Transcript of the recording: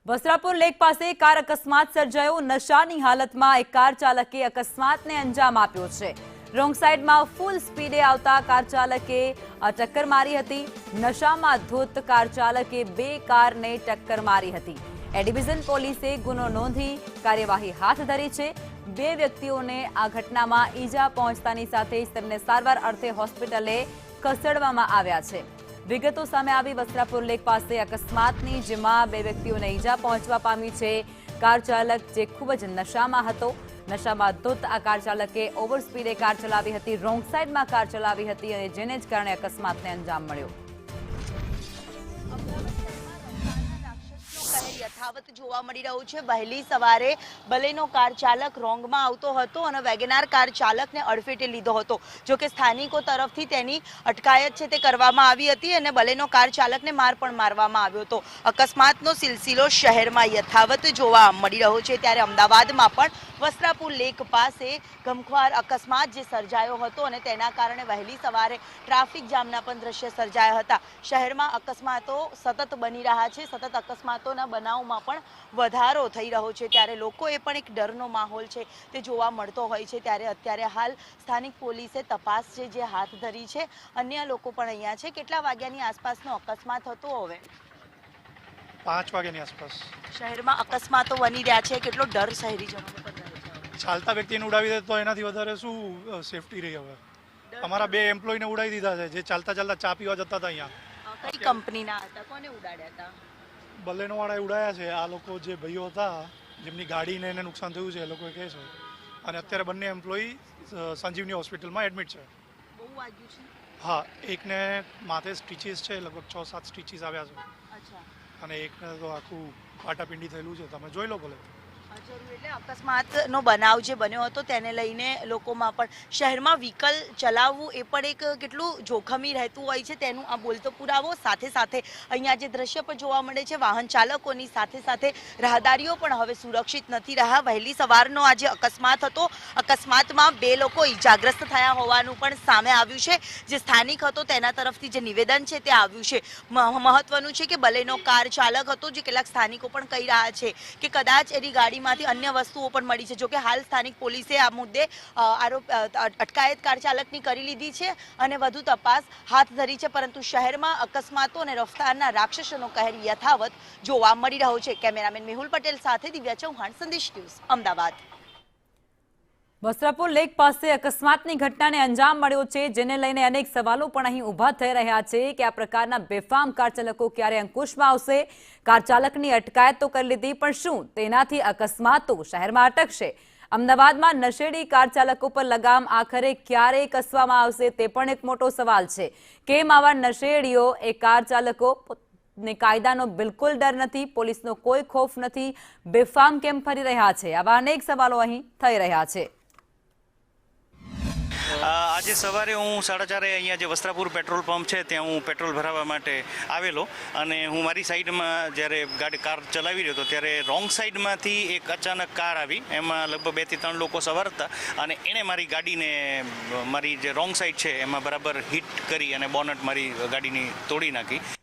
Vastrapur lake પાસે car અકસ્માત સર્જાયો। નશાની હાલતમાં એક કાર ચાલકે અકસ્માતને અંજામ આપ્યો છે। રોંગ સાઈડમાં ફૂલ સ્પીડે આવતા કાર ચાલકે ટક્કર મારી હતી। નશામાં ધૂત કાર ચાલકે બે કારને ટક્કર મારી હતી। એ ડિવિઝન પોલીસે ગુનો નોંધી કાર્યવાહી હાથ ધરી છે। બે વ્યક્તિઓને આ ઘટનામાં ઈજા પહોંચતાની સાથે જ તેમને સારવાર અર્થે હોસ્પિટલે ખસેડવામાં આવ્યા છે। વિગતો સામે આવી વસ્ત્રાપુર લેક પાસે અકસ્માતની, જેમાં બે વ્યક્તિઓને ઈજા પહોંચવા પામી છે। કાર ચાલક જે ખૂબ જ નશામાં હતો, નશામાં ધૂત આ કાર ચાલકે ઓવર સ્પીડે કાર ચલાવી હતી, રોંગ સાઈડમાં કાર ચલાવી હતી અને જેને જ કારણે અકસ્માતને અંજામ મળ્યો। યથાવત જોવા મળી રહ્યું છે। વહેલી સવારે બલેનો કાર ચાલક રોંગમાં આવતો હતો અને વેગેનાર કાર ચાલકને અડફેટે લીધો હતો। જો કે સ્થાનિકો તરફથી તેની અટકાયત છે તે કરવામાં આવી હતી અને બલેનો કાર ચાલકને માર પણ મારવામાં આવ્યો હતો। અકસ્માતનો સિલસિલો શહેરમાં યથાવત જોવા મળી રહ્યો છે। ત્યારે અમદાવાદમાં પણ વસ્ત્રાપુર લેક પાસે ગમખ્વાર અકસ્માત જે સર્જાયો હતો અને તેના કારણે વહેલી સવારે ટ્રાફિક જામના પણ દ્રશ્ય સર્જાયા હતા। શહેરમાં અકસ્માતો સતત બની રહ્યા છે। સતત અકસ્માતોના બનાવમાં પણ વધારો થઈ રહ્યો છે। ત્યારે લોકોએ પણ એક ડરનો માહોલ છે તે જોવા મળતો હોય છે। ત્યારે અત્યારે હાલ સ્થાનિક પોલીસે તપાસ છે જે હાથ ધરી છે। અન્ય લોકો પણ અહીંયા છે। કેટલા વાગ્યાની આસપાસનો અકસ્માત હતો? હવે 5 વાગ્યાની આસપાસ શહેરમાં અકસ્માતો બની રહ્યા છે। કેટલો ડર શહેરીજનોને પણ રહે છે? ચાલતા વ્યક્તિને ઉડાવી દે તો એનાથી વધારે શું સેફટી રહી? હવે અમારા બે એમ્પ્લોયને ઉડાવી દીધા છે જે ચાલતા ચાલતા ચા પીવા જતા હતા। અહીંયા કઈ કંપનીના હતા? કોને ઉડાડ્યા હતા? બલેનો વાળાએ ઉડાયા છે। આ લોકો જે ભાઈઓ હતા જેમની ગાડીને એને નુકસાન થયું છે એ લોકો કહે છે, અને અત્યારે બંને એમ્પ્લોય સંજીવની હોસ્પિટલમાં એડમિટ છે। બહુ વાગ્યું છે? હા, એકને માથે સ્ટીચીસ છે, લગભગ 6-7 સ્ટીચીસ આવ્યા છે, અચ્છા, અને એકને તો આખું પાટાપિંડી થયેલું છે। તમે જોઈ લો ભલે। જરૂર। એટલે અકસ્માતનો બનાવ જે બન્યો હતો તેને લઈને લોકોમાં પણ શહેરમાં વ્હીકલ ચલાવવું એ પણ એક કેટલું જોખમી રહેતું હોય છે તેનું આ બોલતો પુરાવો। સાથે સાથે અહીંયા જે દ્રશ્ય પણ જોવા મળે છે, વાહન ચાલકોની સાથે સાથે રાહદારીઓ પણ હવે સુરક્ષિત નથી રહ્યા। વહેલી સવારનો આ જે અકસ્માત હતો, અકસ્માતમાં બે લોકો ઈજાગ્રસ્ત થયા હોવાનું પણ સામે આવ્યું છે। જે સ્થાનિક હતો તેના તરફથી જે નિવેદન છે તે આવ્યું છે। મહત્વનું છે કે બલેનો કાર ચાલક હતો, જે કેટલાક સ્થાનિકો પણ કહી રહ્યા છે કે કદાચ એની ગાડીમાં અન્ય વસ્તુઓ પણ મળી છે। જો કે હાલ સ્થાનિક પોલીસે આ મુદ્દે અટકાયત કાર ચાલકની કરી લીધી છે અને વધુ તપાસ હાથ ધરી છે। પરંતુ શહેરમાં અકસ્માતો અને રફતારના રાક્ષસોનો કહેર યથાવત જોવા મળી રહ્યો છે। કેમેરામેન મેહુલ પટેલ સાથે દિવ્યા ચૌહાણ, સંદેશ ન્યૂઝ, અમદાવાદ। વસ્ત્રાપુર લેક પાસે અકસ્માતની ઘટનાને અંજામ મળ્યો છે, જેને લઈને અનેક સવાલો પણ અહીં ઊભા થઈ રહ્યા છે કે આ પ્રકારના બેફામ કાર ચાલકો ક્યારે અંકુશમાં આવશે? કાર ચાલકની અટકાયત તો કરી લીધી, પણ શું તેનાથી અકસ્માતો શહેરમાં અટકશે? અમદાવાદમાં નશેડી કાર ચાલકો પર લગામ આખરે ક્યારે કસવામાં આવશે તે પણ એક મોટો સવાલ છે। કેમ આવા નશેડીઓ એ કાર ચાલકો ને કાયદાનો બિલકુલ ડર નથી, પોલીસનો કોઈ ખોફ નથી, બેફામ કેમ ફરી રહ્યા છે? આવા અનેક સવાલો અહીં થઈ રહ્યા છે। આજે સવારે હું 4:30 અહીંયા જે વસ્ત્રાપુર પેટ્રોલ પંપ છે ત્યાં હું પેટ્રોલ ભરાવવા માટે આવેલો, અને હું મારી સાઈડમાં જ્યારે કાર ચલાવી રહ્યો હતો ત્યારે રોંગ સાઈડમાંથી એક અચાનક કાર આવી। એમાં લગભગ 2 થી 3 લોકો સવાર હતા, અને એણે મારી ગાડીને, મારી જે રોંગ સાઈડ છે એમાં બરાબર હિટ કરી અને બોનટ મારી ગાડીની તોડી નાખી।